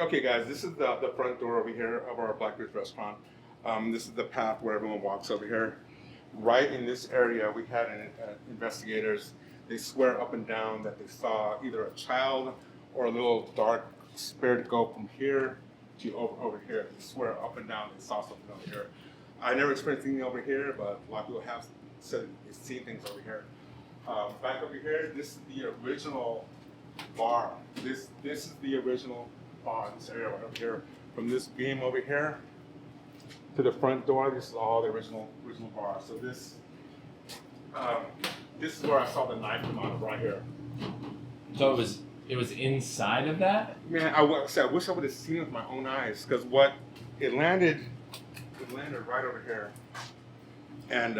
Okay, guys, this is the front door over here of our Blackbeard's restaurant. This is the path where everyone walks over here. Right in this area, we had investigators. They swear up and down that they saw either a child or a little dark spirit go from here to over here. They swear up and down they saw something over here. I never experienced anything over here, but a lot of people have said they've seen things over here. Back over here, this is the original bar. This is the original bar, this area right over here. From this beam over here to the front door, this is all the original bar. So this is where I saw the knife come out of right here. So it was inside of that? Man, I wish I would have seen it with my own eyes, because it landed right over here, and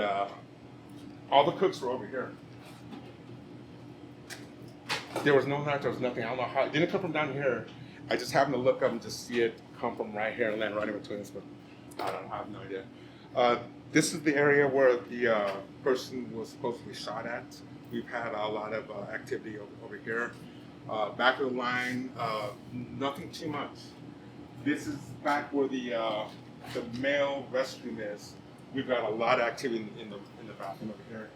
all the cooks were over here. There was no knife, there was nothing. I don't know how. It didn't come from down here. I just happened to look up and just see it come from right here and land right in between us, but I don't know, I have no idea. This is the area where the person was supposedly shot at. We've had a lot of activity over here. Back of the line, nothing too much. This is back where the male restroom is. We've got a lot of activity in the bathroom over here.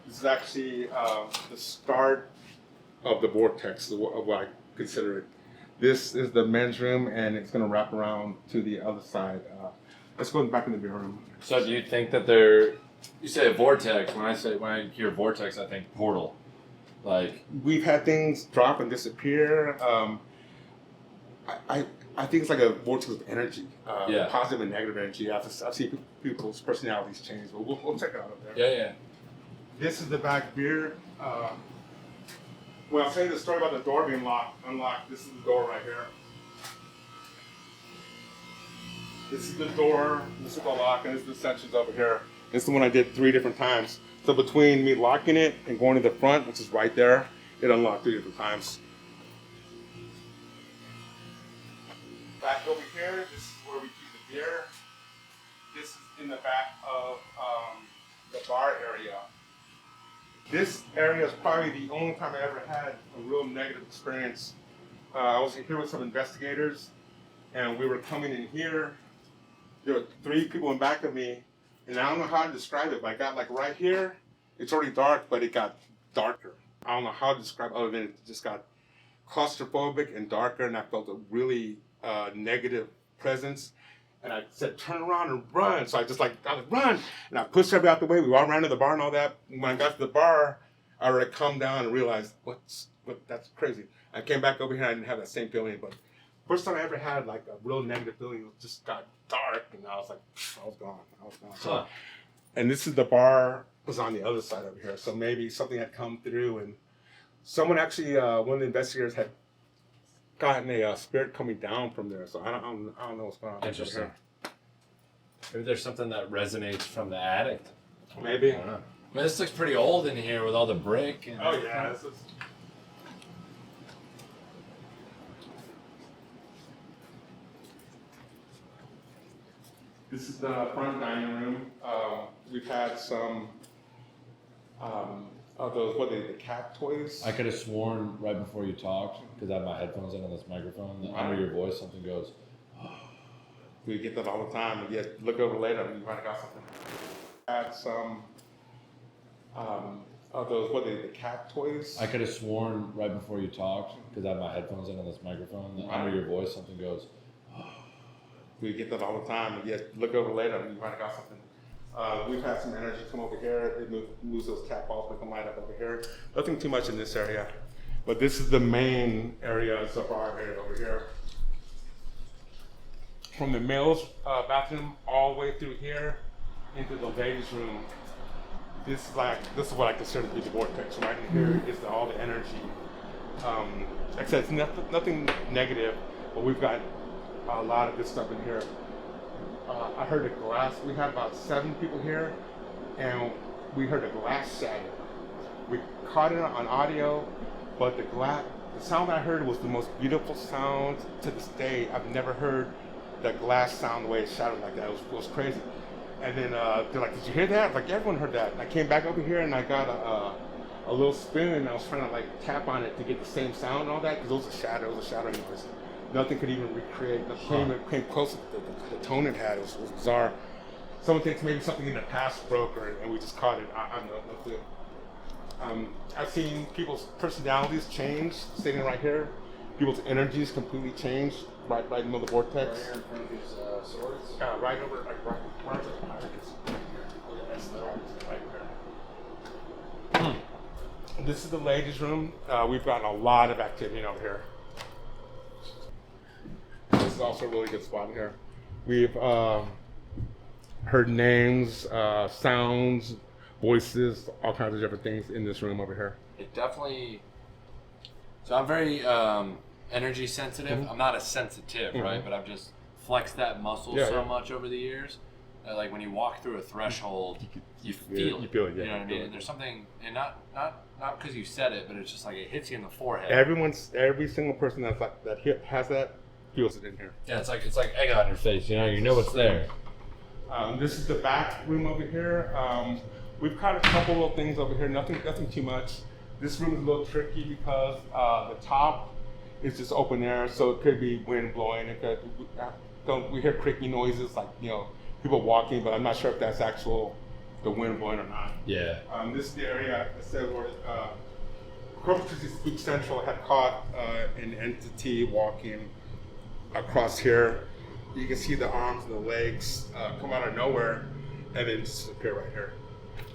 This is actually the start of the vortex, of what I consider it. This is the men's room, and it's going to wrap around to the other side. Let's go back in the beer room. So do you think that you say a vortex? When I hear vortex, I think portal. Like, we've had things drop and disappear. I think it's like a vortex of energy, positive and negative energy. I've seen people's personalities change, but we'll check it out up there. Yeah. This is the back beer. When I was saying the story about the door being unlocked, this is the door right here. This is the door, this is the lock, and this is the sections over here. This is the one I did 3 different times. So between me locking it and going to the front, which is right there, it unlocked 3 different times. Back over here, this is where we keep the beer. This is in the back of the bar area. This area is probably the only time I ever had a real negative experience. I was here with some investigators, and we were coming in here. There were 3 people in back of me, and I don't know how to describe it, but I got like right here, it's already dark, but it got darker. I don't know how to describe it other than it just got claustrophobic and darker, and I felt a really negative presence. And I said, turn around and run. So I was like, run. And I pushed everybody out the way. We all ran to the bar and all that. When I got to the bar, I already calmed down and realized, that's crazy. I came back over here, I didn't have that same feeling. But first time I ever had like a real negative feeling, it just got dark. And I was like, I was gone. So, and this is the bar was on the other side over here. So maybe something had come through. And someone actually, one of the investigators had gotten a spirit coming down from there, so I don't know what's going on. Interesting. Maybe there's something that resonates from the attic. Maybe. I don't know. I mean, this looks pretty old in here with all the brick. And oh yeah, this is the front dining room. We've had some of those, the cat toys. I could have sworn right before you talked, because I have my headphones in on this microphone, that under your voice something goes, We get that all the time, and yet look over later and you might have got something. Had some of those, the cat toys. I could have sworn right before you talked, because I have my headphones in on this microphone, that under your voice something goes, We get that all the time, and yet look over later and you might have got something. We've had some energy come over here. It moves those cat balls, make them light up over here. Nothing too much in this area. But this is the main area, it's the bar area over here. From the male's bathroom all the way through here into the ladies' room. This is what I consider to be the vortex. Right in here is all the energy. Like I said, it's nothing negative, but we've got a lot of good stuff in here. I heard the glass. We had about 7 people here, and we heard the glass shatter. We caught it on audio, but the sound I heard was the most beautiful sound to this day. I've never heard the glass sound the way it shattered like that. It was crazy. And then they're like, "Did you hear that?" I was like, "Everyone heard that." And I came back over here and I got a little spoon, and I was trying to like tap on it to get the same sound and all that, because it was a shatter noise. Nothing could even recreate. Nothing came close to the tone it had. It was bizarre. Someone thinks maybe something in the past broke, and we just caught it. I have no clue. I've seen people's personalities change, sitting right here. People's energies completely changed right in the middle of the vortex. Right here in front of these swords? Right over, like right over the right here. This is the ladies' room. We've gotten a lot of activity over here. This is also a really good spot in here. We've heard names, sounds, voices, all kinds of different things in this room over here. It definitely. So I'm very energy sensitive. Mm-hmm. I'm not a sensitive, right? But I've just flexed that muscle so much over the years. That, like when you walk through a threshold, you feel it. You feel it, yeah. You know what I mean? And there's something, and not because you said it, but it's just like it hits you in the forehead. Every single person has that feels it in here. Yeah, it's like egg on your face. You know what's there. This is the back room over here. We've caught a couple little things over here. Nothing too much. This room is a little tricky because the top is just open air, so it could be wind blowing. We hear creaky noises like people walking, but I'm not sure if that's the wind blowing or not. Yeah. This is the area I said where Corpus Christi Spook Central had caught an entity walking across here. You can see the arms and the legs come out of nowhere and then disappear right here.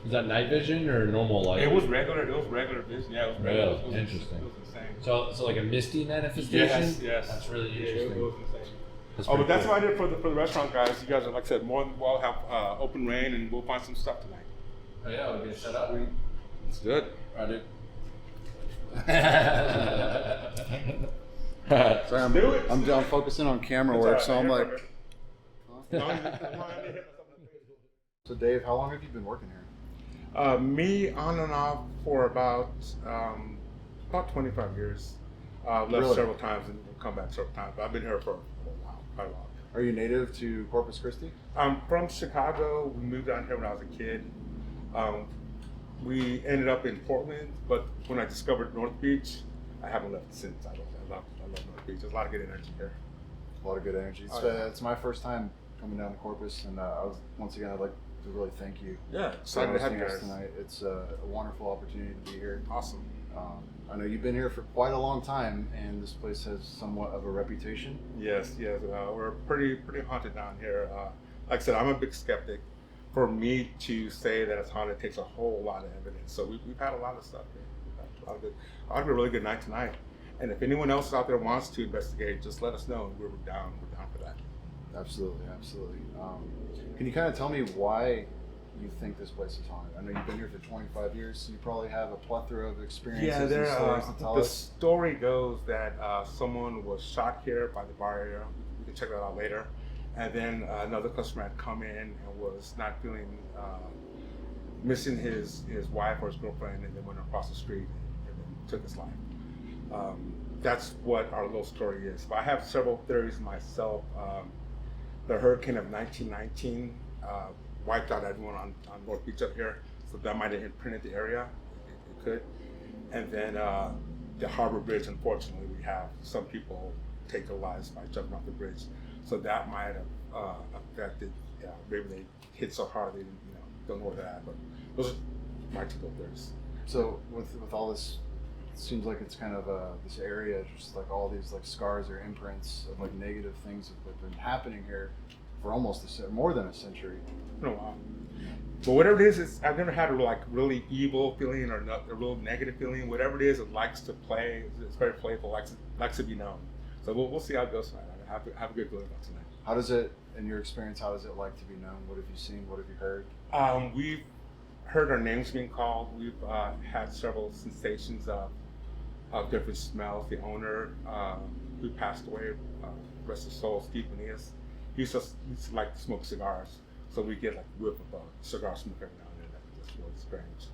Is that night vision or normal light? It was regular vision. Yeah, it was regular. Really? Interesting. It was insane. So like a misty manifestation? Yes. That's really interesting. Yeah, it was insane. That's But that's cool. what I did for the restaurant guys. You guys are, like I said, more than well have open reign, and we'll find some stuff tonight. Oh yeah, we'll get set up. Let's do it. All right, dude. Sorry, Do it. I'm focusing on camera work, so I'm like. So Dave, how long have you been working here? Me on and off for about 25 years. Left Really? several times and come back several times. But I've been here for a while, quite a while. Are you native to Corpus Christi? I'm from Chicago. We moved down here when I was a kid. We ended up in Portland, but when I discovered North Beach, I haven't left since. I love North Beach. There's a lot of good energy here. A lot of good energy. It's my first time coming down to Corpus, and I'd like to really thank you. Yeah, for excited to have hosting you us guys. tonight. It's a wonderful opportunity to be here. Awesome. I know you've been here for quite a long time, and this place has somewhat of a reputation. Yes. We're pretty haunted down here. Like I said, I'm a big skeptic. For me to say that it's haunted takes a whole lot of evidence. So we've had a lot of stuff here. We've had a lot of good. I'll have a really good night tonight. And if anyone else out there wants to investigate, just let us know. We're down for that. Absolutely. Can you kind of tell me why you think this place is haunted? I know you've been here for 25 years, so you probably have a plethora of experiences and stories to tell the us. story goes that someone was shot here by the bar area. We can check that out later. And then another customer had come in and was not feeling, missing his wife or his girlfriend, and then went across the street and then took his life. That's what our little story is. But I have several theories myself. The hurricane of 1919 wiped out everyone on North Beach up here, so that might have imprinted the area. It could. And then the Harbor Bridge, unfortunately, we have some people take their lives by jumping off the bridge. So that might have affected. Maybe they hit so hard they didn't, don't know where they're at. But those are my two little theories. So with all this, it seems like it's kind of this area, just like all these like scars or imprints of like negative things have been happening here for almost more than a century. Been a while. But whatever it is, I've never had a really evil feeling or a real negative feeling. Whatever it is, it likes to play. It's very playful. Likes to be known. So we'll see how it goes tonight. I have a good feeling about tonight. How does it, in your experience, how does it like to be known? What have you seen? What have you heard? We've heard our names being called. We've had several sensations of different smells. The owner who passed away, rest his soul, Steve Benias, he used to like to smoke cigars. So we get like a whiff of cigar smoke every now and then. That's really strange.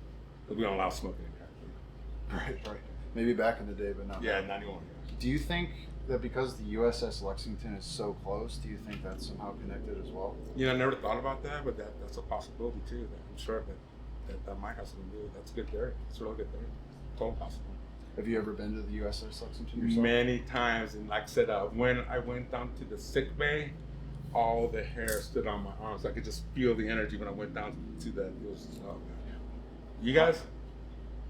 But we don't allow smoking in here. Right. Maybe back in the day, but not Yeah, now. 91. Do you think that because the USS Lexington is so close, do you think that's somehow connected as well? I never thought about that, but that's a possibility too. That I'm sure that might have something to do with it. That's a good theory. It's a really good theory. Totally possible. Have you ever been to the USS Lexington yourself? Many times, and like I said, when I went down to the sick bay, all the hair stood on my arms. I could just feel the energy when I went down to that. It was, oh man. You guys?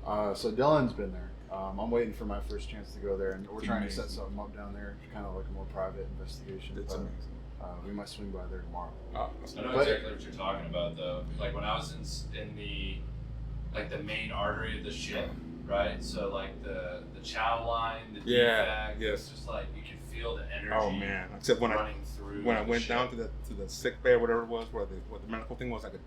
So Dylan's been there. I'm waiting for my first chance to go there, and we're trying to set something up down there, kind of like a more private investigation. It's amazing. We might swing by there tomorrow. I know exactly what you're talking about, though. Like when I was in the main artery of the ship, right? So like the chow line, the defect, it's just like you can feel the energy. Oh man! Except when running through. When I went down to the sick bay or whatever it was, where the medical thing was, it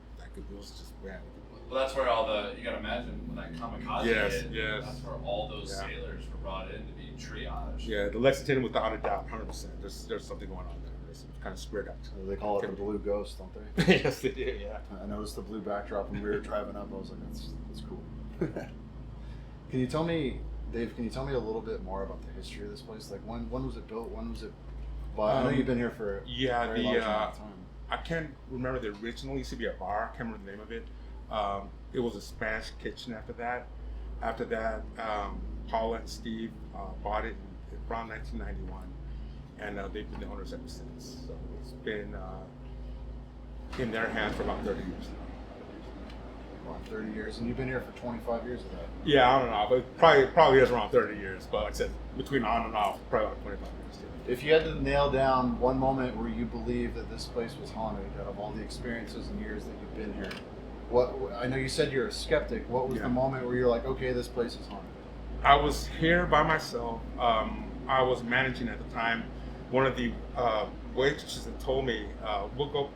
was just bad. Well, that's where you gotta imagine when that kamikaze hit. Yes. That's where all those sailors were brought in to be triaged. Yeah, the Lexington, without a doubt, 100%. There's something going on there. There's some kind of spirit activity. They call it the blue ghost, don't they? Yes, they do. Yeah. I noticed the blue backdrop when we were driving up. I was like, that's cool. Can you tell me, Dave? Can you tell me a little bit more about the history of this place? Like when was it built? When was it? Well, I know you've been here for a very long amount of time. I can't remember the original. It used to be a bar. I can't remember the name of it. It was a Spanish kitchen after that. After that, Paula and Steve bought it around 1991, and they've been the owners ever since. So it's been in their hands for about 30 years now. Around 30 years, and you've been here for 25 years of that. Yeah, I don't know, but probably is around 30 years. But like I said, between on and off, probably about 25 years too. If you had to nail down one moment where you believe that this place was haunted, out of all the experiences and years that you've been here, what I know you said you're a skeptic. What was the moment where you're like, okay, this place is haunted? I was here by myself. I was managing at the time. One of the waitresses had told me, we'll go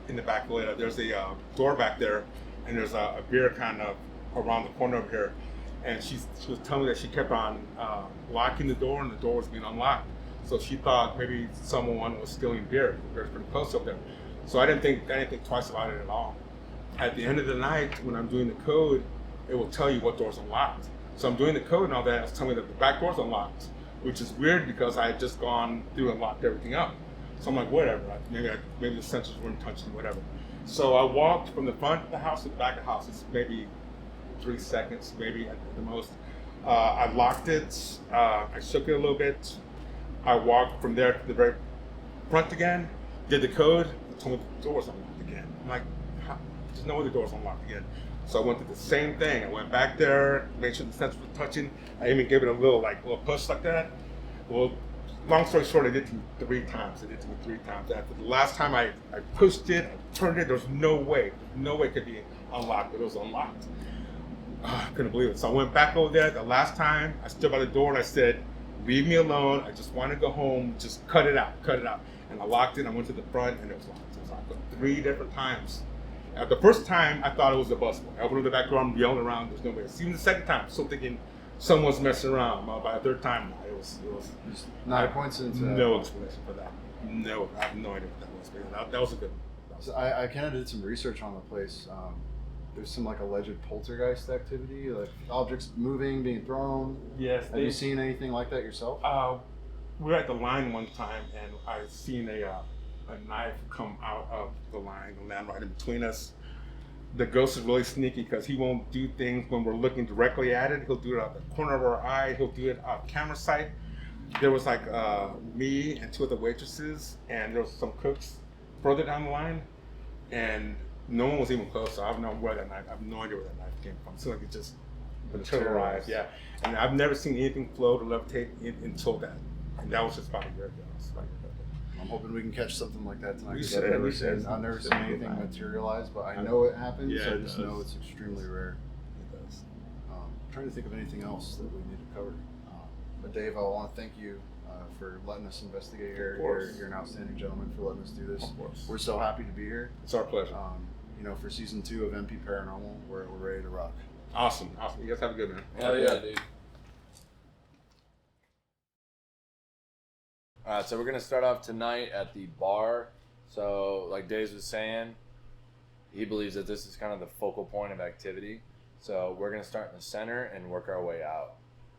in the back later. There's a door back there, and there's a beer kind of around the corner over here. And she was telling me that she kept on locking the door, and the door was being unlocked. So she thought maybe someone was stealing beer. Beer's pretty close up there. So I didn't think twice about it at all. At the end of the night, when I'm doing the code, it will tell you what door's unlocked. So I'm doing the code and all that, it's telling me that the back door's unlocked, which is weird because I had just gone through and locked everything up. So I'm like, whatever, maybe the sensors weren't touching, whatever. So I walked from the front of the house to the back of the house. It's maybe 3 seconds, maybe at the most. I locked it, I shook it a little bit. I walked from there to the very front again, did the code, it told me the door was unlocked again. I'm like, there's no way the door's unlocked again. So I went through the same thing. I went back there, made sure the sensors were touching. I even gave it a little push like that. Well, long story short, I did it to me 3 times. After the last time I pushed it, I turned it, there was no way it could be unlocked, but it was unlocked. I couldn't believe it. So I went back over there. The last time, I stood by the door and I said, leave me alone. I just want to go home. Just cut it out. And I locked it. I went to the front and it was locked. It was locked 3 different times. The first time, I thought it was a busboy. I opened the back door, I'm yelling around, there's nobody. Even the second time, still thinking someone's messing around. By the third time, it was not a coincidence. No explanation for that. No, I have no idea what that was. But that was a good one. So I kind of did some research on the place. There's some alleged poltergeist activity, like objects moving, being thrown. Yes. Have you seen anything like that yourself? We were at the line one time, and I seen a knife come out of the line and land right in between us. The ghost is really sneaky because he won't do things when we're looking directly at it. He'll do it out the corner of our eye. He'll do it off camera sight. There was me and 2 other waitresses, and there was some cooks further down the line, and no one was even close. So I have no idea where that knife came from. It seemed like it just materialized. Yeah, and I've never seen anything float or levitate until that, and that was just about a year ago. I'm hoping we can catch something like that tonight. I've never seen anything materialize, but I know it happens. Yeah, so I just know it's extremely rare. It does. I'm trying to think of anything else that we need to cover. But Dave, I want to thank you for letting us investigate here. You're an outstanding gentleman for letting us do this. Of course. We're so happy to be here. It's our pleasure. For season 2 of MP Paranormal, we're ready to rock. Awesome. You guys have a good one. Hell yeah, dude. All right, so we're going to start off tonight at the bar. So, like Dave was saying, he believes that this is kind of the focal point of activity. So we're going to start in the center and work our way out.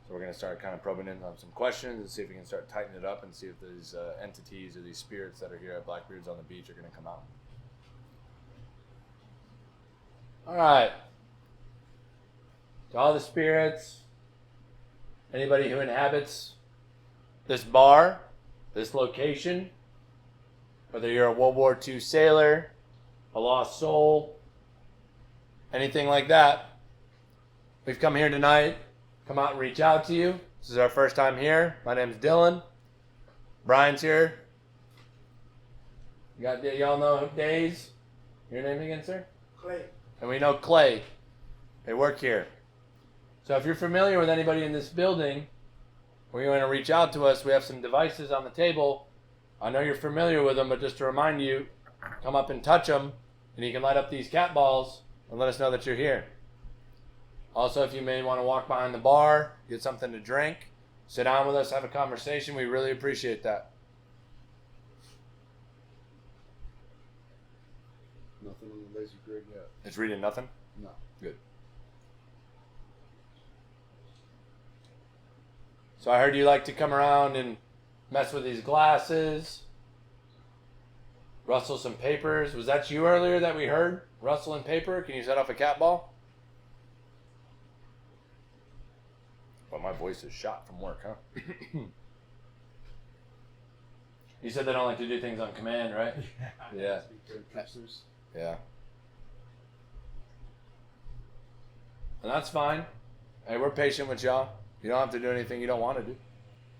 So we're going to start kind of probing in on some questions and see if we can start tightening it up and see if these entities or these spirits that are here at Blackbeard's on the beach are going to come out. All right. To all the spirits, anybody who inhabits this bar, this location, whether you're a World War II sailor, a lost soul, anything like that, we've come here tonight, come out and reach out to you. This is our first time here. My name's Dylan. Brian's here. Y'all know Days? Your name again, sir? Clay. And we know Clay. They work here. So if you're familiar with anybody in this building, or you want to reach out to us, we have some devices on the table. I know you're familiar with them, but just to remind you, come up and touch them, and you can light up these cat balls and let us know that you're here. Also, if you may want to walk behind the bar, get something to drink, sit down with us, have a conversation, we really appreciate that. Nothing on the laser grid yet. It's reading nothing? No. Good. So I heard you like to come around and mess with these glasses, rustle some papers. Was that you earlier that we heard? Rustling paper? Can you set off a cat ball? Well, my voice is shot from work, huh? You said they don't like to do things on command, right? Yeah. Yeah. And that's fine. Hey, we're patient with y'all. You don't have to do anything you don't want to do.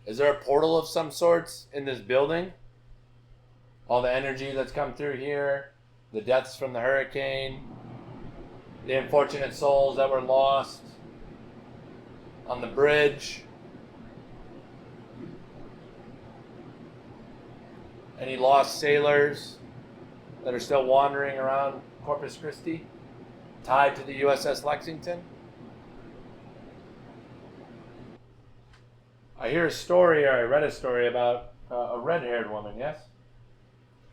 Is there a portal of some sorts in this building? All the energy that's come through here, the deaths from the hurricane, the unfortunate souls that were lost on the bridge. Any lost sailors that are still wandering around Corpus Christi, tied to the USS Lexington? I hear a story, or I read a story about a red-haired woman, yes?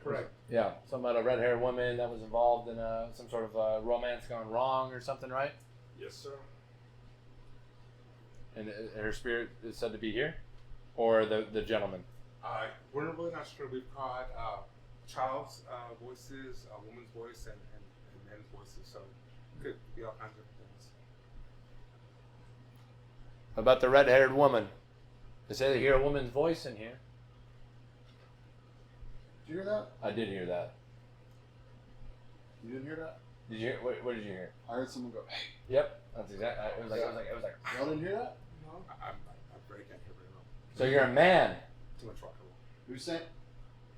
Correct. Yeah, something about a red-haired woman that was involved in some sort of romance gone wrong or something, right? Yes, sir. And her spirit is said to be here? Or the gentleman? We're really not sure. We've caught child's voices, a woman's voice, and men's voices, so it could be all kinds of things. About the red-haired woman. They say they hear a woman's voice in here. Did you hear that? I did hear that. You didn't hear that? Did you hear? What did you hear? I heard someone go, hey. Yep, that's exactly. It was like. Y'all didn't hear that? No. I'm very can't hear very well. So you're a man. Too much rock and roll. Who's saying?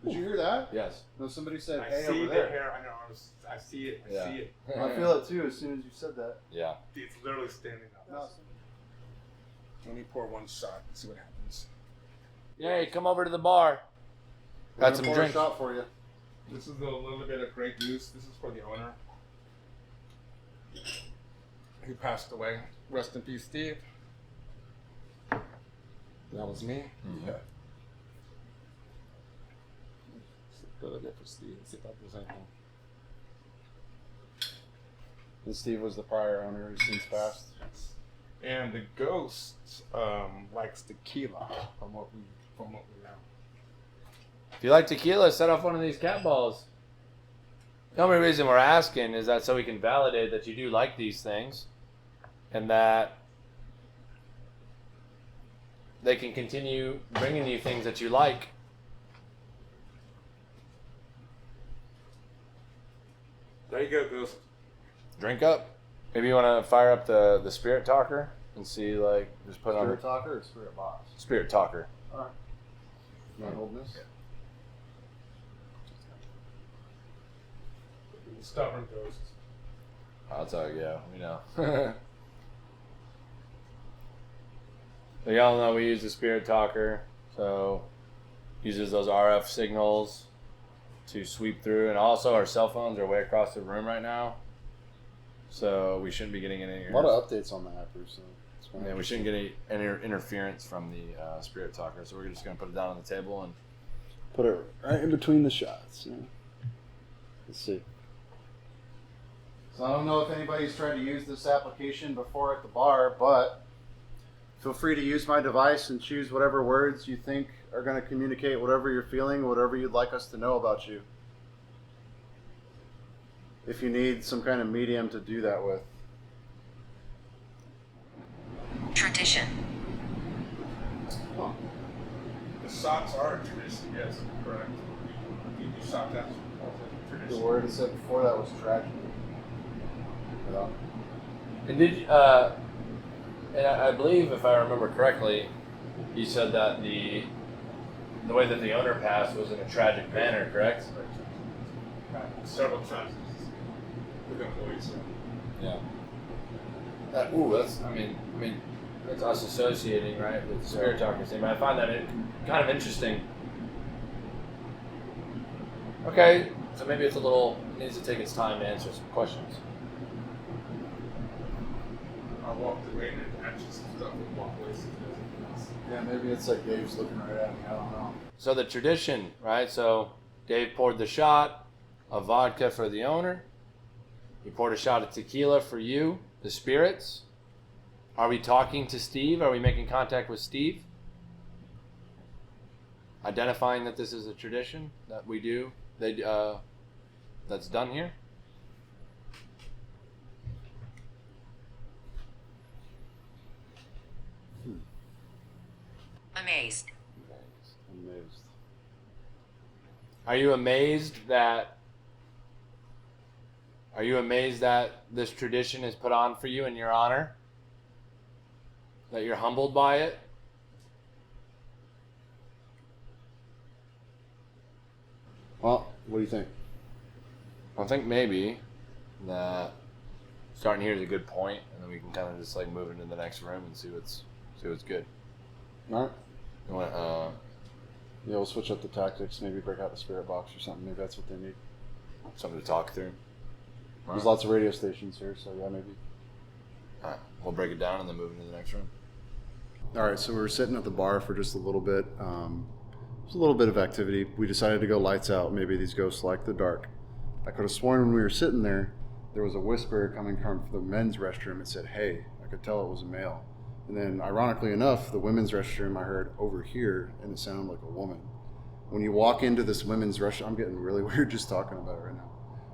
Did you hear that? Yes. No, somebody said, I hey, see over the there. hair. I know. I see it. I see it. I feel it too as soon as you said that. Yeah. It's literally standing up. No. Let me pour one shot and see what happens. Yay! Come over to the bar. We're Got some gonna pour drinks. a shot for you. This is a little bit of Grey Goose. This is for the owner. He passed away. Rest in peace, Steve. That was me. Mm-hmm. Yeah. A little bit for Steve. See if there's anything. And Steve was the prior owner who's since passed. And the ghost likes tequila, from what we know. If you like tequila, set off one of these cat balls. The only reason we're asking is that so we can validate that you do like these things, and that they can continue bringing you things that you like. There you go, ghost. Drink up. Maybe you want to fire up the spirit talker and see, like, just put Spirit on talker or spirit box? spirit talker. Alright. You want to hold this? Stubborn ghost. I'll tell you, yeah, we know. So y'all know we use the spirit talker, so uses those RF signals to sweep through, and also our cell phones are way across the room right now, so we shouldn't be getting any. A lot of updates on the app, so it's Yeah, we shouldn't get any interference from the spirit talker, so we're just gonna put it down on the table and put it right in between the shots. Yeah. Let's see. So I don't know if anybody's tried to use this application before at the bar, but feel free to use my device and choose whatever words you think are going to communicate whatever you're feeling, whatever you'd like us to know about you. If you need some kind of medium to do that with. Tradition. Socks are a tradition, yes, correct. You do sock dance as a The tradition. word it said before that was tragedy. Yeah. And and I believe, if I remember correctly, you said that the way that the owner passed was in a tragic manner, correct? Several times with employees. Yeah. That's that's us associating, right, with the spirit talkers thing. But I find that kind of interesting. Okay, so maybe it needs to take its time to answer some questions. I walked away and answered some stuff and walked away some things. Yeah, maybe it's like Dave's looking right at me. I don't know. So the tradition, right? So Dave poured the shot of vodka for the owner. He poured a shot of tequila for you, the spirits. Are we talking to Steve? Are we making contact with Steve? Identifying that this is a tradition that we do, that's done here? Amazed. Amazed. Are you amazed that this tradition is put on for you in your honor? That you're humbled by it? Well, what do you think? I think maybe that starting here is a good point, and then we can kind of just like move into the next room and see what's good. All right. You want, Yeah, we'll switch up the tactics. Maybe break out the spirit box or something. Maybe that's what they need. something to talk through? There's lots of radio stations here, so yeah, maybe. All right, we'll break it down and then move into the next room. All right, so we were sitting at the bar for just a little bit. There's a little bit of activity. We decided to go lights out. Maybe these ghosts like the dark. I could have sworn when we were sitting there was a whisper coming from the men's restroom. It said, "Hey." I could tell it was a male. And then, ironically enough, the women's restroom I heard over here, and it sounded like a woman. When you walk into this women's restroom, I'm getting really weird just talking about it right now.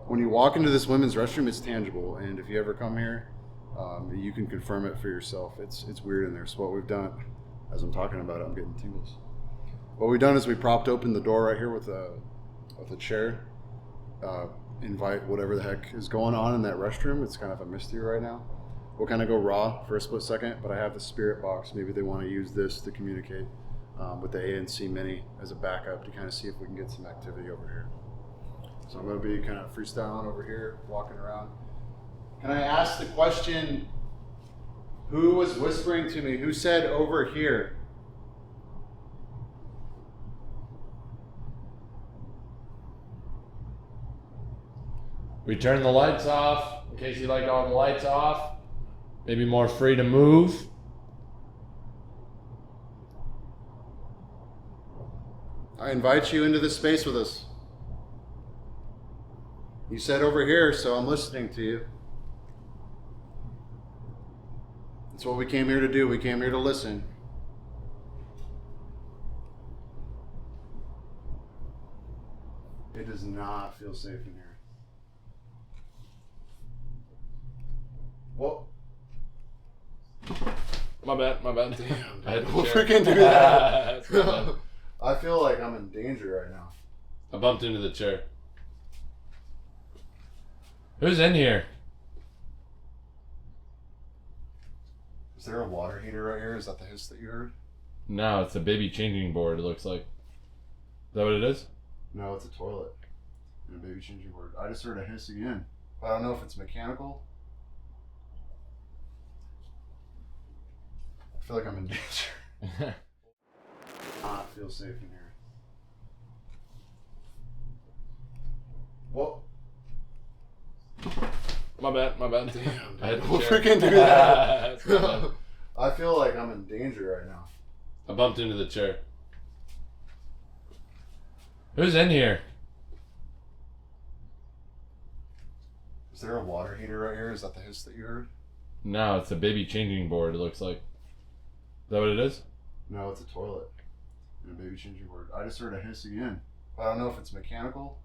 When you walk into this women's restroom, it's tangible. And if you ever come here, you can confirm it for yourself. It's weird in there. So what we've done, as I'm talking about it, I'm getting tingles. What we've done is we propped open the door right here with a chair. Invite whatever the heck is going on in that restroom. It's kind of a mystery right now. We'll kind of go raw for a split second, but I have the spirit box. Maybe they want to use this to communicate with the ANC Mini as a backup to kind of see if we can get some activity over here. So I'm going to be kind of freestyling over here, walking around. Can I ask the question, who was whispering to me? Who said over here? We turn the lights off in case you like all the lights off. Maybe more free to move. I invite you into this space with us. You said over here, so I'm listening to you. That's what we came here to do. We came here to listen. It does not feel safe in here. Whoa. My bad. Damn, I had to we'll share. freaking do that. That's my bad. I feel like I'm in danger right now. I bumped into the chair. Who's in here? Is there a water heater right here? Is that the hiss that you heard? No, it's a baby changing board, it looks like. Is that what it is? No, it's a toilet. And a baby changing board. I just heard a hiss again. I don't know if it's mechanical. I feel like I'm in danger. Not feel safe in here. Whoa. My bad. Damn, I had to we'll share. freaking do that. That's my bad. I feel like I'm in danger right now. I bumped into the chair. Who's in here? Is there a water heater right here? Is that the hiss that you heard? No, it's a baby changing board, it looks like. Is that what it is? No, it's a toilet. And a baby changing board. I just heard a hiss again. I don't know if it's mechanical.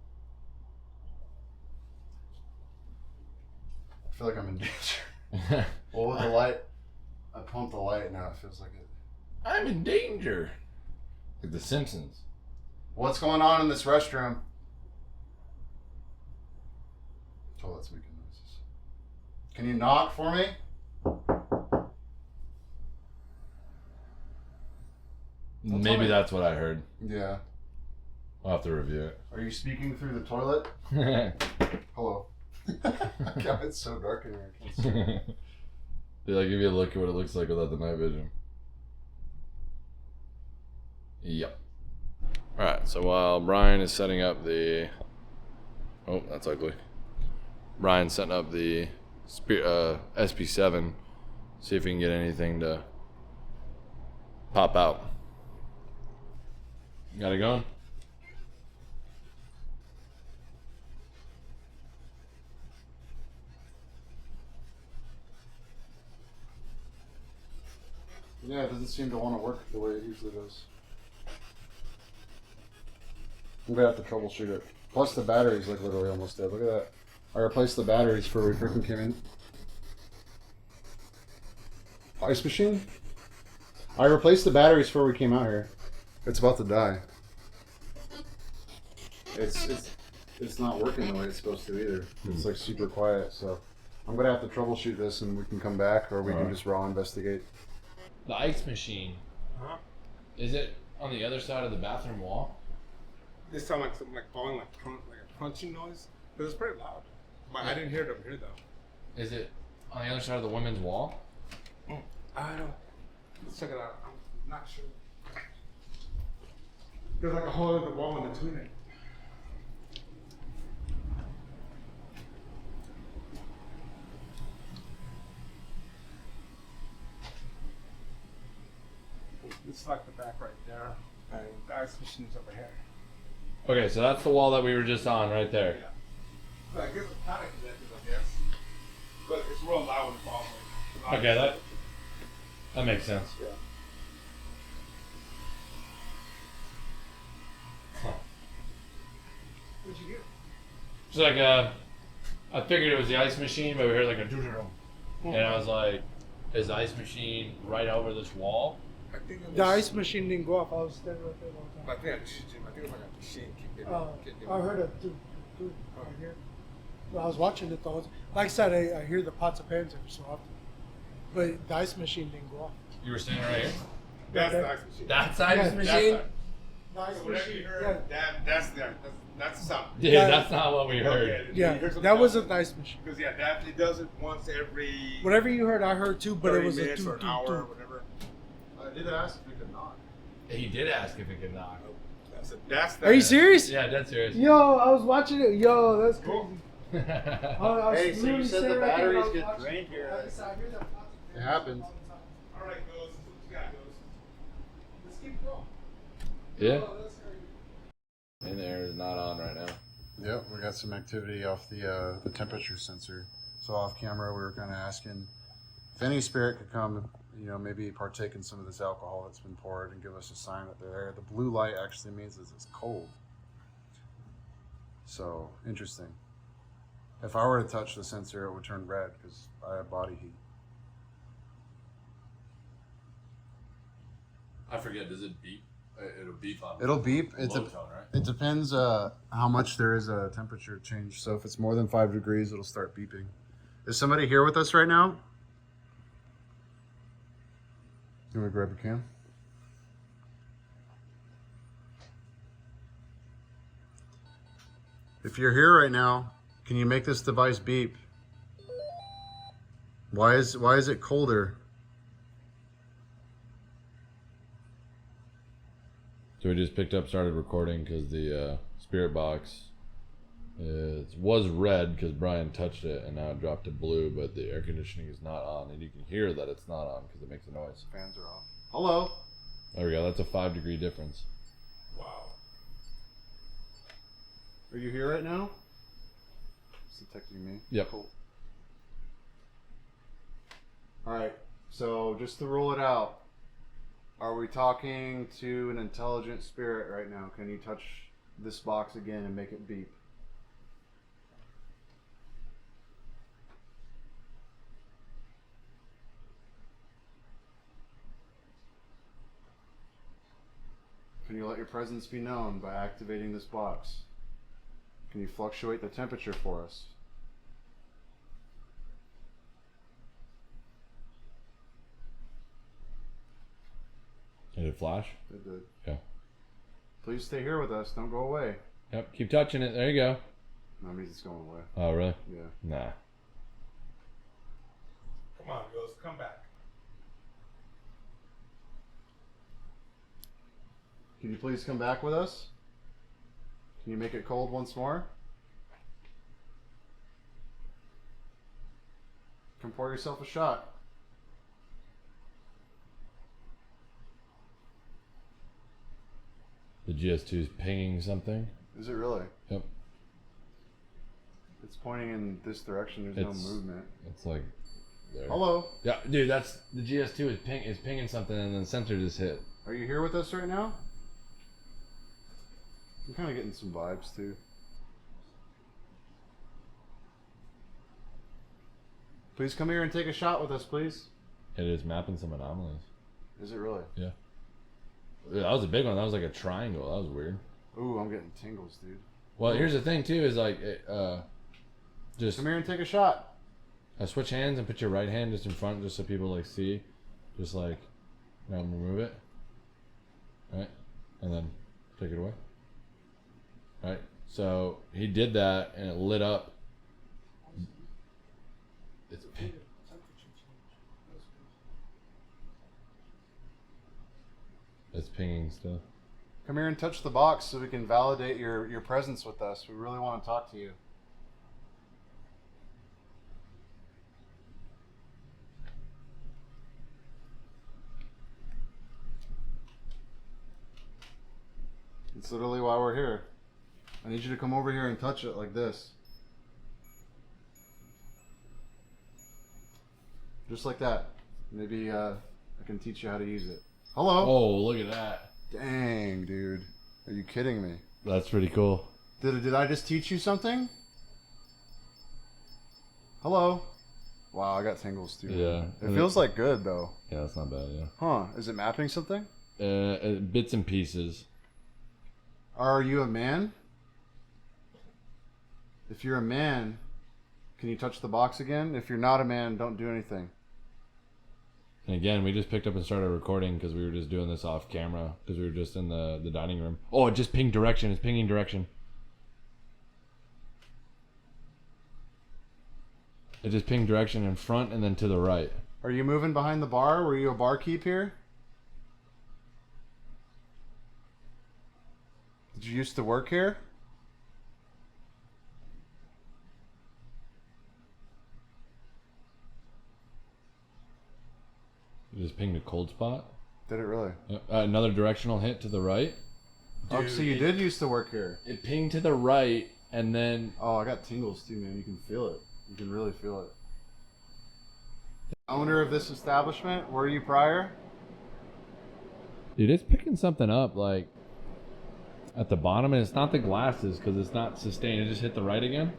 I feel like I'm in danger. Well, with the light, I pumped the light and now it feels like it. I'm in danger. Like The Simpsons. What's going on in this restroom? Oh, that's making noises. Can you knock for me? Maybe that's what I heard. Yeah. I'll have to review it. Are you speaking through the toilet? Hello. God, it's so dark in here. I can't see. Did I give you a look at what it looks like without the night vision? Yep. Alright, so while Brian is setting up the... Oh, that's ugly. Brian's setting up the SP7. See if we can get anything to pop out. Got it going? Yeah, it doesn't seem to want to work the way it usually does. I'm gonna have to troubleshoot it. Plus the battery's like literally almost dead. Look at that. I replaced the batteries before we freaking came in. Ice machine? I replaced the batteries before we came out here. It's about to die. It's not working the way it's supposed to either. It's like super quiet, so I'm gonna have to troubleshoot this and we can come back or we can just raw investigate. The ice machine. Huh? Is it on the other side of the bathroom wall? This sounded like something like falling, like a crunching noise. It was pretty loud. But I didn't hear it over here though. Is it on the other side of the women's wall? I don't. Let's check it out. I'm not sure. There's like a hole in the wall in between it. It's like the back right there, and the ice machine's over here. Okay, so that's the wall that we were just on right there. Yeah. So I guess it's kind of connected, I guess. But it's real loud when it falls. Like, Okay, that makes sense. Yeah. Huh. What'd you get? It's like I figured it was the ice machine, but we heard like a doo-doo-doo. And I was like, is the ice machine right over this wall? I think it was, The ice machine didn't go off. I was standing right there the whole I think it was like a machine keep getting. time. I heard a do right here. But I was watching it the whole time. Like I said, I hear the pots and pans every so often. But the ice machine didn't go off. You were standing right here? That's the ice machine. That's the ice Yeah, machine? The ice So whatever you heard, that's the sound. Yeah, Yeah. that's not what we heard. Okay, Yeah, you heard something that else? wasn't the ice machine. Because yeah, it does it once every Whatever you heard, I heard too, but 30 it was a minutes do or an hour or whatever. I did ask if we could knock. He did ask if it could knock. That's Are you serious? Yeah, dead serious. Yo, I was watching it. Yo, that's crazy. Yeah. I was Hey, so you literally said the standing right there and I batteries was get watching drained it. here. Like I said, I hear that pots and It pans happens. all the time. All right, Ghost. What you got, Ghost? Let's keep going. Oh, that's crazy. And the air is not on right now. Yep, we got some activity off the temperature sensor. So off camera, we were kind of asking if any spirit could come, maybe partake in some of this alcohol that's been poured and give us a sign that they're there. The blue light actually means that it's cold. So interesting. If I were to touch the sensor, it would turn red because I have body heat. I forget, does it beep? It'll beep on It'll beep. low tone, right? It depends how much there is a temperature change. So if it's more than 5 degrees, it'll start beeping. Is somebody here with us right now? You want to grab a can? If you're here right now, can you make this device beep? Why is it colder? So we just picked up, started recording because the spirit box was red because Brian touched it and now it dropped to blue, but the air conditioning is not on and you can hear that it's not on because it makes a noise. Fans are off. Hello. There we go, that's a 5-degree difference. Wow. Are you here right now? It's detecting me. Yep. Cool. All right. So just to rule it out, are we talking to an intelligent spirit right now? Can you touch this box again and make it beep? Can you let your presence be known by activating this box? Can you fluctuate the temperature for us? Did it flash? It did. Yeah. Please stay here with us. Don't go away. Yep. Keep touching it. There you go. That means it's going away. Oh, really? Yeah. Nah. Come on, Ghost, come back. Can you please come back with us? Can you make it cold once more? Come pour yourself a shot. The GS2 is pinging something. Is it really? Yep. It's pointing in this direction. There's It's- no movement. It's like there. Hello. Yeah, dude, that's the GS2 is pinging something, and then the sensor just hit. Are you here with us right now? I'm kind of getting some vibes too. Please come here and take a shot with us, please. It is mapping some anomalies. Is it really? Yeah. That was a big one. That was like a triangle. That was weird. Ooh, I'm getting tingles, dude. Well, here's the thing too: is like, just Come here and take a shot. switch hands and put your right hand just in front, just so people like see, just like, remove it, right, and then take it away. Right. So he did that, and it lit up. It's pink. It's pinging still. Come here and touch the box so we can validate your presence with us. We really want to talk to you. It's literally why we're here. I need you to come over here and touch it like this. Just like that. Maybe I can teach you how to use it. Hello? Oh, look at that. Dang, dude. Are you kidding me? That's pretty cool. Did I just teach you something? Hello? Wow, I got tingles too. Yeah. It feels like good though. Yeah, that's not bad. Yeah. Huh? Is it mapping something? Bits and pieces. Are you a man? If you're a man, can you touch the box again? If you're not a man, don't do anything. And again, we just picked up and started recording because we were just doing this off camera because we were just in the dining room. Oh, it just pinged direction. It's pinging direction. It just pinged direction in front and then to the right. Are you moving behind the bar? Were you a barkeep here? Did you used to work here? It just pinged a cold spot. Did it really? Another directional hit to the right. Oh, so you did used to work here. It pinged to the right and then... Oh, I got tingles too, man. You can feel it. You can really feel it. Owner of this establishment, were you prior? Dude, it's picking something up like at the bottom, and it's not the glasses because it's not sustained. It just hit the right again.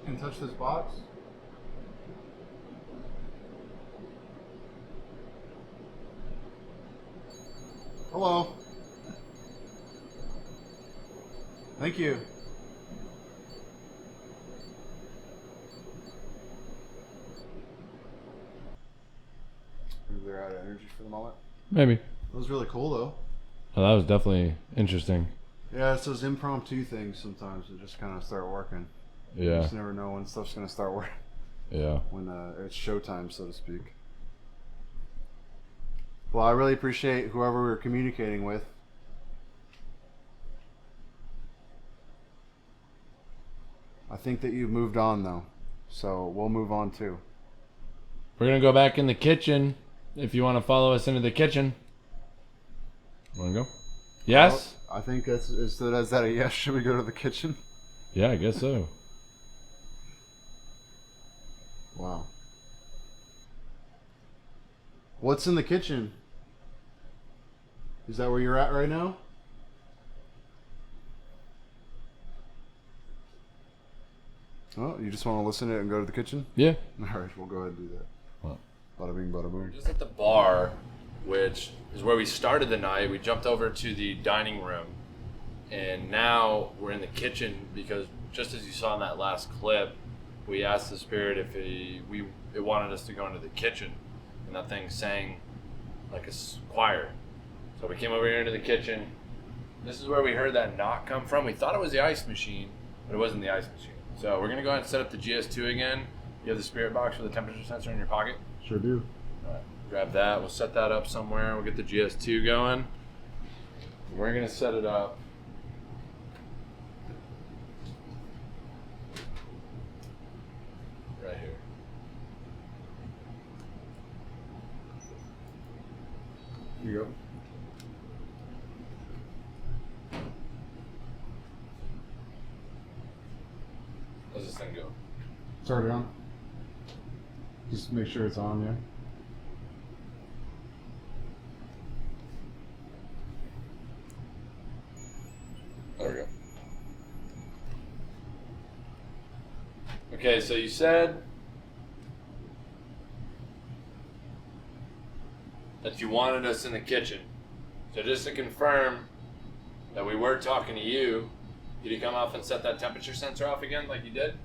Can touch this box? Hello. Thank you. Maybe they're out of energy for the moment. Maybe. That was really cool though. Oh, that was definitely interesting. Yeah, it's those impromptu things sometimes that just kind of start working. You Yeah. just never know when stuff's gonna start working. Yeah. When it's showtime, so to speak. Well, I really appreciate whoever we were communicating with. I think that you've moved on though, so we'll move on too. We're gonna go back in the kitchen. If you want to follow us into the kitchen. Want to go? Yes. Well, I think is that a yes? Should we go to the kitchen? Yeah, I guess so. Wow. What's in the kitchen? Is that where you're at right now? Oh, you just want to listen to it and go to the kitchen? Yeah. All right, we'll go ahead and do that. What? Bada bing, bada boom. Just at the bar, which is where we started the night. We jumped over to the dining room, and now we're in the kitchen because just as you saw in that last clip, we asked the spirit if it wanted us to go into the kitchen, and that thing sang like a choir. So we came over here into the kitchen. This is where we heard that knock come from. We thought it was the ice machine, but it wasn't the ice machine. So we're gonna go ahead and set up the GS2 again. You have the spirit box with the temperature sensor in your pocket? Sure do. All right, grab that. We'll set that up somewhere. We'll get the GS2 going. We're gonna set it up. Right here. Here you go. How's this thing go? It's already on. Just make sure it's on, yeah. There we go. Okay, so you said that you wanted us in the kitchen. So just to confirm that we were talking to you, did you come off and set that temperature sensor off again like you did?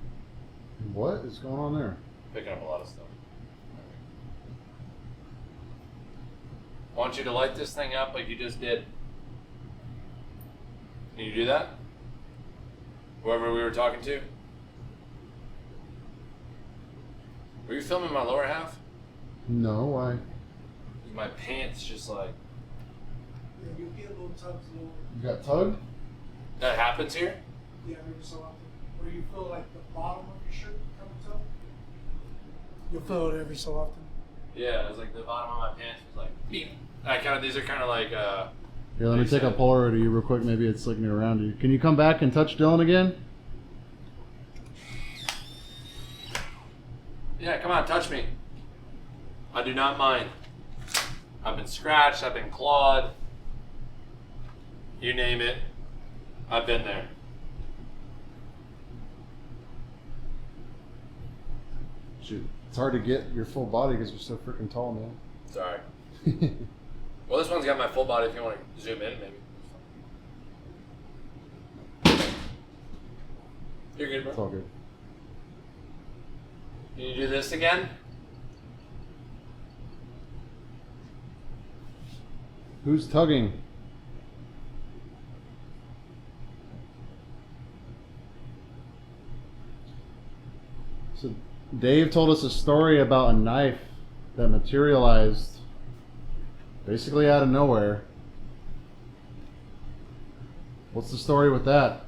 What is going on there? Picking up a lot of stuff. I want you to light this thing up like you just did. Can you do that? Whoever we were talking to? Were you filming my lower half? No, why? My pants just like... Yeah, you get a little tugs lower. You got tugged? That happens here? Yeah, every so often. Where you feel like the bottom of your shirt coming up. You'll feel it every so often. Yeah, it was like the bottom of my pants was like... Beep. These are kind of like... Here, let me take a Polaroid of you real quick. Maybe it's looking around you. Can you come back and touch Dylan again? Yeah, come on, touch me. I do not mind. I've been scratched, I've been clawed. You name it. I've been there. Shoot, it's hard to get your full body because you're so freaking tall, man. Sorry. Well, this one's got my full body if you want to zoom in, maybe. You're good, bro. It's all good. Can you do this again? Who's tugging? So Dave told us a story about a knife that materialized basically out of nowhere. What's the story with that?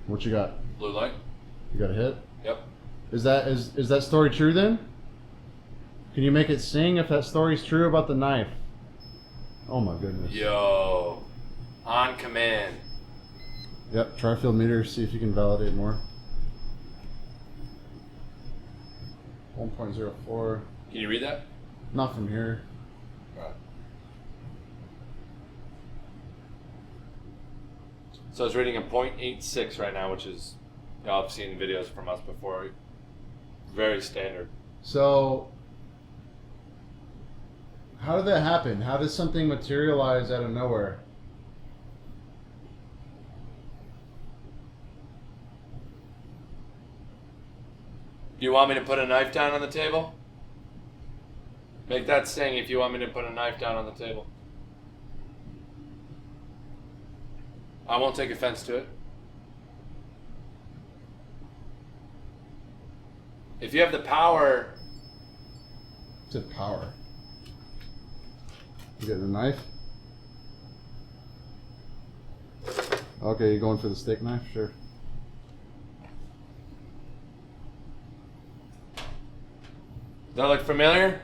What you got? Blue light? You got a hit? Yep. Is that story true then? Can you make it sing if that story's true about the knife? Oh my goodness. Yo. On command. Yep, try field meter, see if you can validate more. 1.04. Can you read that? Not from here. Right. So it's reading a 0.86 right now, which is, y'all have seen videos from us before. Very standard. So, how did that happen? How does something materialize out of nowhere? Do you want me to put a knife down on the table? Make that sing if you want me to put a knife down on the table. I won't take offense to it. If you have the power... It's a power. You got the knife? Okay, you going for the steak knife? Sure. Does that look familiar?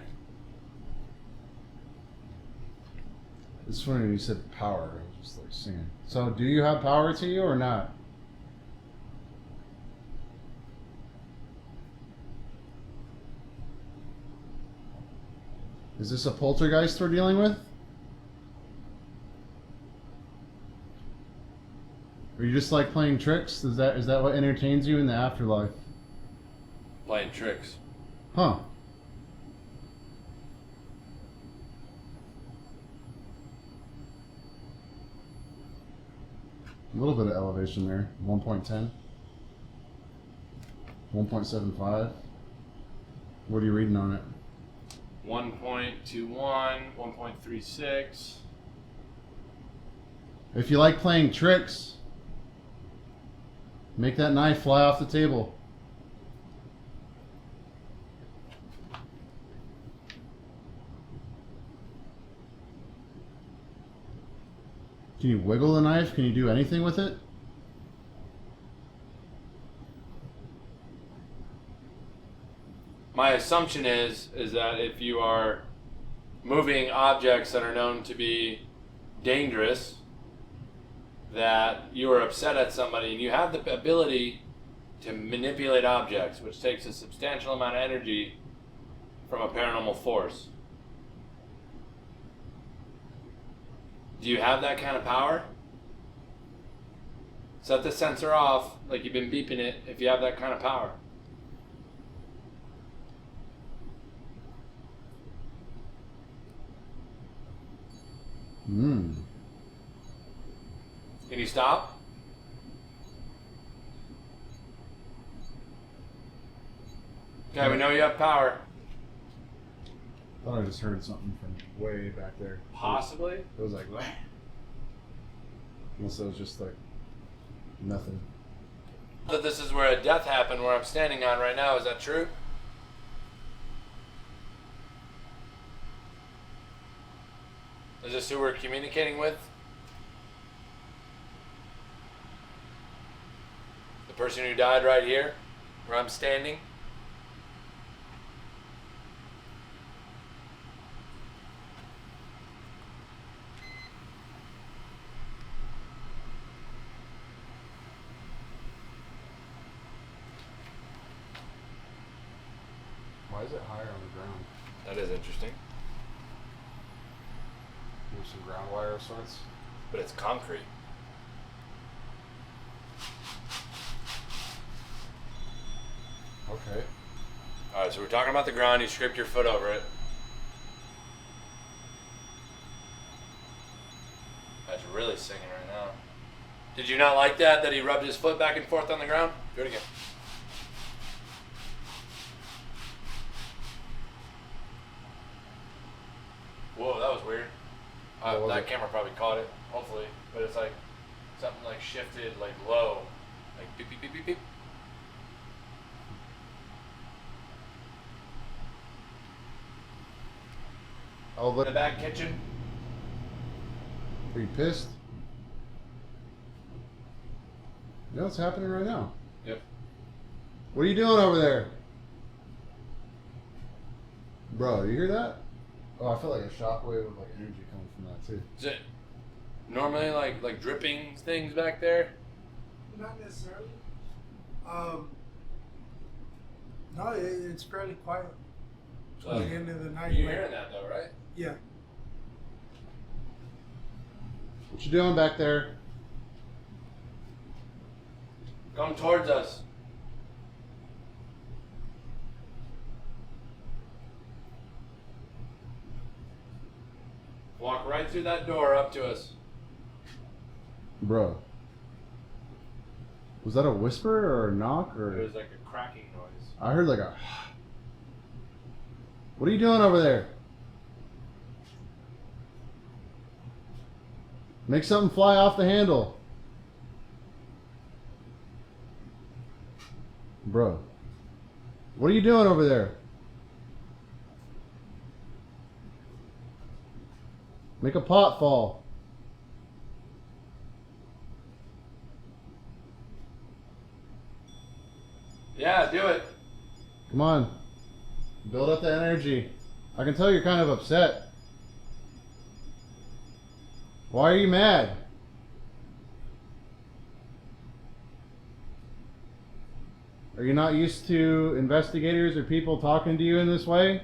It's funny when you said power. I was just like singing. So, do you have power to you or not? Is this a poltergeist we're dealing with? Or you just like playing tricks? Is that what entertains you in the afterlife? playing tricks. Huh. A little bit of elevation there. 1.10. 1.75. What are you reading on it? 1.21, 1.36. If you like playing tricks, make that knife fly off the table. Can you wiggle the knife? Can you do anything with it? My assumption is that if you are moving objects that are known to be dangerous, that you are upset at somebody and you have the ability to manipulate objects, which takes a substantial amount of energy from a paranormal force. Do you have that kind of power? Set the sensor off, like you've been beeping it, if you have that kind of power. Hmm. Can you stop? Okay, we know you have power. Thought I just heard something from way back there. Possibly. It was like, what? Unless it was just like nothing. That this is where a death happened, where I'm standing on right now. Is that true? Is this who we're communicating with? The person who died right here, where I'm standing? Why is it higher on the ground? That is interesting. There's some ground wire of sorts. But it's concrete. Okay. Alright, so we're talking about the ground. You scraped your foot over it. That's really singing right now. Did you not like that he rubbed his foot back and forth on the ground? Do it again. Whoa, that was weird. What was That it? camera probably caught it, hopefully. But it's like something like shifted, like low. Like beep, beep, beep, beep, beep. Oh, In look. the back kitchen. Are you pissed? You know what's happening right now? Yep. What are you doing over there? Bro, you hear that? Oh, I feel like a shockwave of like energy coming from that too. Is it normally like dripping things back there? Not necessarily. No, it's fairly quiet. So, At the end of the night. you're like- hearing that though, right? Yeah. What you doing back there? Come towards us. Walk right through that door up to us. Bro. Was that a whisper or a knock It or? was like a cracking noise. I heard like a. What are you doing over there? Make something fly off the handle. Bro. What are you doing over there? Make a pot fall. Yeah, do it. Come on. Build up the energy. I can tell you're kind of upset. Why are you mad? Are you not used to investigators or people talking to you in this way?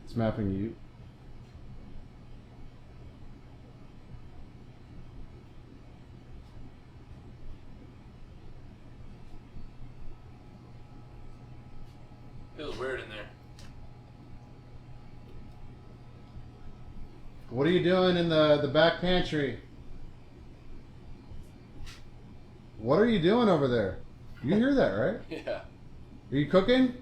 It's mapping you. What are you doing in the back pantry? What are you doing over there? You hear that, right? Yeah. Are you cooking?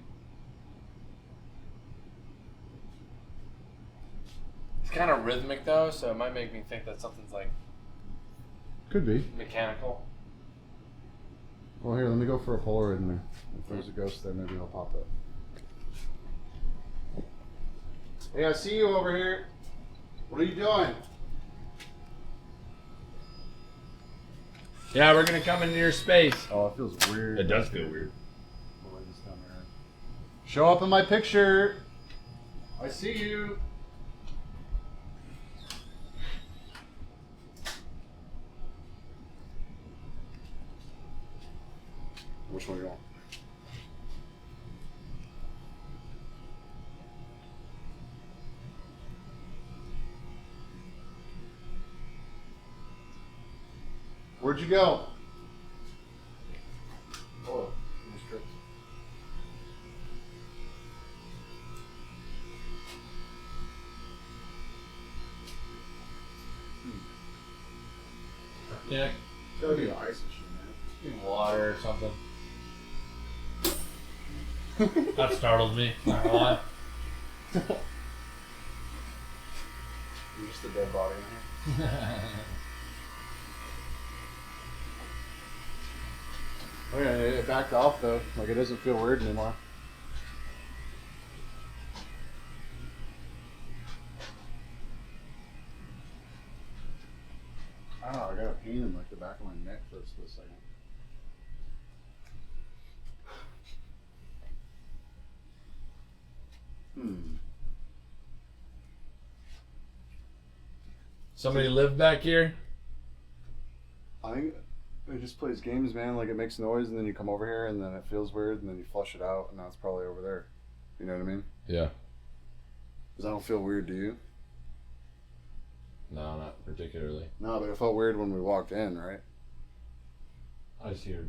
It's kind of rhythmic though, so it might make me think that something's like Could be. mechanical. Well, here, let me go for a Polaroid in there. If there's a ghost there, maybe it'll pop up. Hey, I see you over here. What are you doing? Yeah, we're gonna come into your space. Oh, it feels weird. It does feel weird. Show up in my picture. I see you. Which one you want? Where'd you go? Oh, nice trip. Yeah, It's gotta be ice and shit, man. water or something. That startled me. Not gonna lie. You're just a dead body in here. Oh yeah, it backed off though. Like it doesn't feel weird anymore. I don't know, I got a pain in like the back of my neck for a split second. Somebody lived back here? I think it just plays games, man. Like it makes noise and then you come over here and then it feels weird and then you flush it out and now it's probably over there. You know what I mean? Yeah. Does that don't feel weird to you? No, not particularly. No, but it felt weird when we walked in, right? I just hear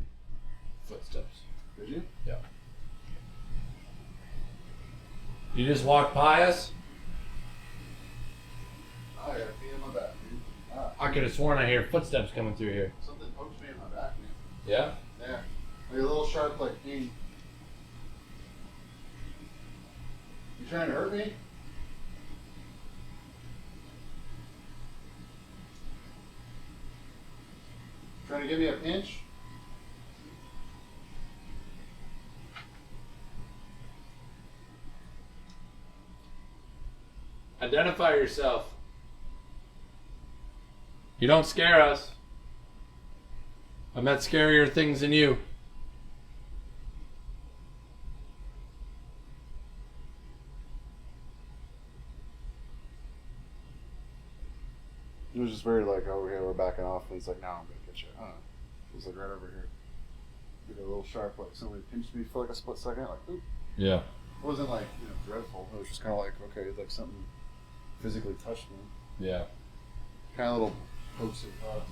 footsteps. Did you? Yeah. You just walked by us? Oh, I got a pain in my back, dude. Ah, I could have sworn I hear footsteps coming through here. something poked me in my back, man. Yeah? Yeah. Like a little sharp, like pain. You trying to hurt me? Trying to give me a pinch? Identify yourself. You don't scare us. I met scarier things than you. It was just weird, like, oh, yeah, we're backing off, and he's like, no, I'm gonna get you. It was like right over here. Like a little sharp, like somebody pinched me for like a split second, like, ooh. Yeah. It wasn't like, dreadful. It was just kind of like, okay, like something physically touched me. Yeah. Kind of little pokes and prods.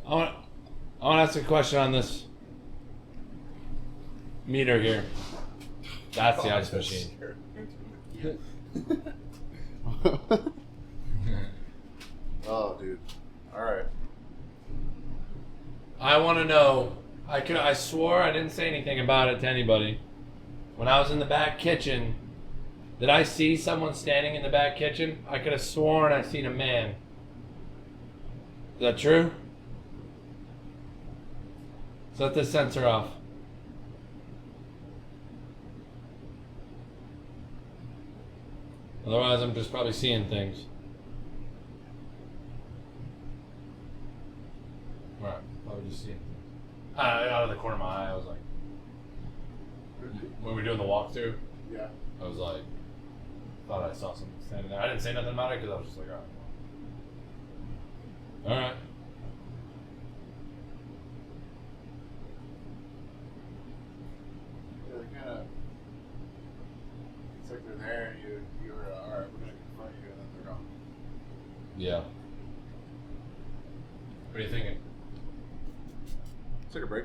I want to ask a question on this meter here. That's the ice machine. Oh, dude. All right. I want to know. I swore I didn't say anything about it to anybody. When I was in the back kitchen, did I see someone standing in the back kitchen? I could have sworn I seen a man. Is that true? Set this sensor off. Otherwise, I'm just probably seeing things. Right, probably just seeing things. Out of the corner of my eye, I was like, when we were doing the walkthrough, Yeah. I was like, thought I saw something standing there. I didn't say nothing about it because I was just like, all right. Yeah, they kind of. It's like they're there, and you were all right. We're gonna confront you, and then they're gone. Yeah. What are you thinking? Let's take a break.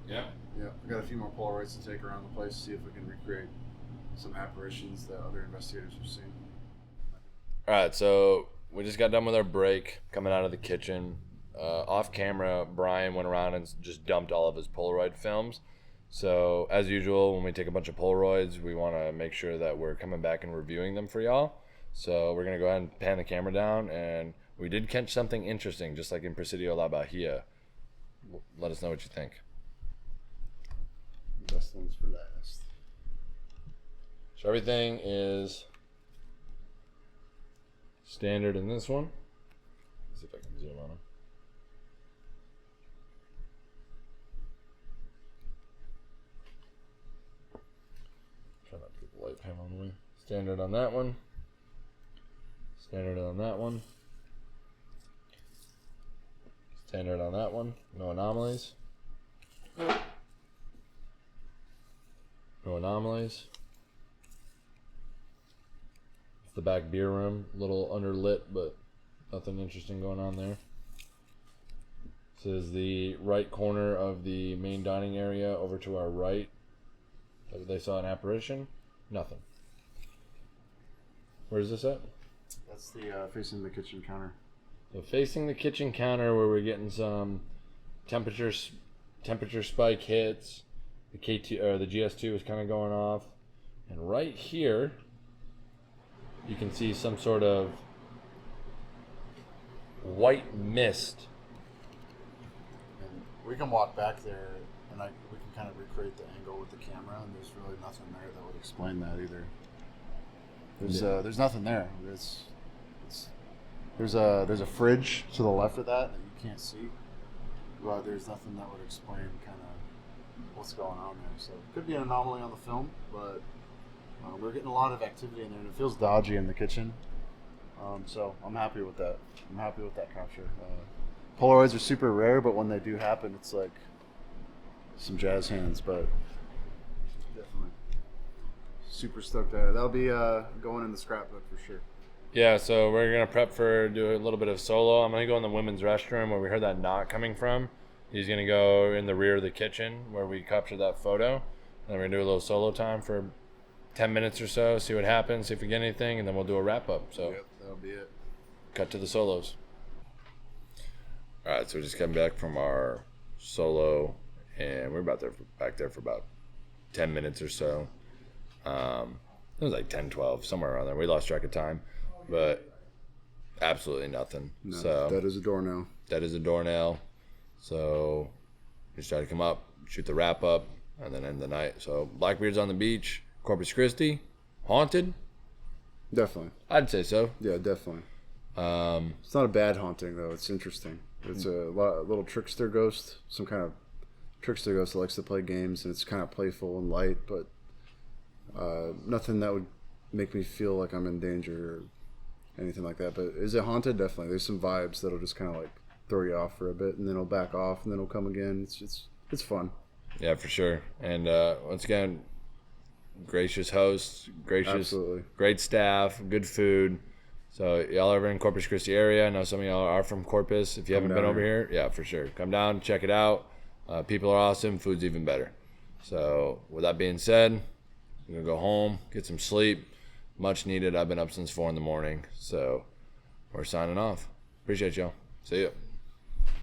Yeah. Yeah, we got a few more Polaroids to take around the place, see if we can recreate some apparitions that other investigators have seen. All right, so we just got done with our break, coming out of the kitchen. Off camera, Brian went around and just dumped all of his Polaroid films. So as usual, when we take a bunch of Polaroids, we want to make sure that we're coming back and reviewing them for y'all. So we're going to go ahead and pan the camera down, and we did catch something interesting, just like in Presidio La Bahia. Let us know what you think. Best ones for last. So everything is standard in this one. Let's see if I can zoom on them. Try not to get the light panel on the way. Standard on that one. Standard on that one. Standard on that one. No anomalies. No anomalies. It's the back beer room. A little underlit, but nothing interesting going on there. This is the right corner of the main dining area over to our right. They saw an apparition. Nothing. Where's this at? That's the facing the kitchen counter. So facing the kitchen counter, where we're getting some temperature spike hits. The K2 or the GS2 is kind of going off, and right here you can see some sort of white mist. And we can walk back there, and we can kind of recreate the angle with the camera, and there's really nothing there that would explain that either. There's nothing there. There's a fridge to the left of that you can't see, but there's nothing that would explain kind of what's going on there. So it could be an anomaly on the film, but we're getting a lot of activity in there, and it feels dodgy in the kitchen. So I'm happy with that. I'm happy with that capture. Polaroids are super rare, but when they do happen, it's like some jazz hands. But definitely super stoked. That'll be going in the scrapbook for sure. Yeah, so we're gonna prep for do a little bit of solo. I'm gonna go in the women's restroom where we heard that knock coming from. He's gonna go in the rear of the kitchen where we captured that photo. And then we're gonna do a little solo time for 10 minutes or so, see what happens, see if we get anything, and then we'll do a wrap up. So Yep, that'll be it. cut to the solos. All right, so we're just coming back from our solo, and we're back there for about 10 minutes or so. It was like 10, 12, somewhere around there. We lost track of time, but absolutely nothing. No, so that is a doornail. That is a doornail. So just try to come up, shoot the wrap up, and then end the night. So Blackbeard's on the beach, Corpus Christi, haunted? Definitely. I'd say so. Yeah, definitely. It's not a bad haunting though. It's interesting. It's a little trickster ghost, some kind of trickster ghost that likes to play games, and it's kind of playful and light, but nothing that would make me feel like I'm in danger or anything like that. But is it haunted? Definitely. There's some vibes that'll just kind of like throw you off for a bit, and then it'll back off, and then it'll come again. It's fun. Yeah, for sure. And once again, gracious hosts, Absolutely. great staff, good food. So y'all are in Corpus Christi area. I know some of y'all are from Corpus. If you haven't been over here, yeah, for sure. Come down, check it out. People are awesome. Food's even better. So with that being said, I'm going to go home, get some sleep. Much needed. I've been up since 4 in the morning. So we're signing off. Appreciate y'all. See ya.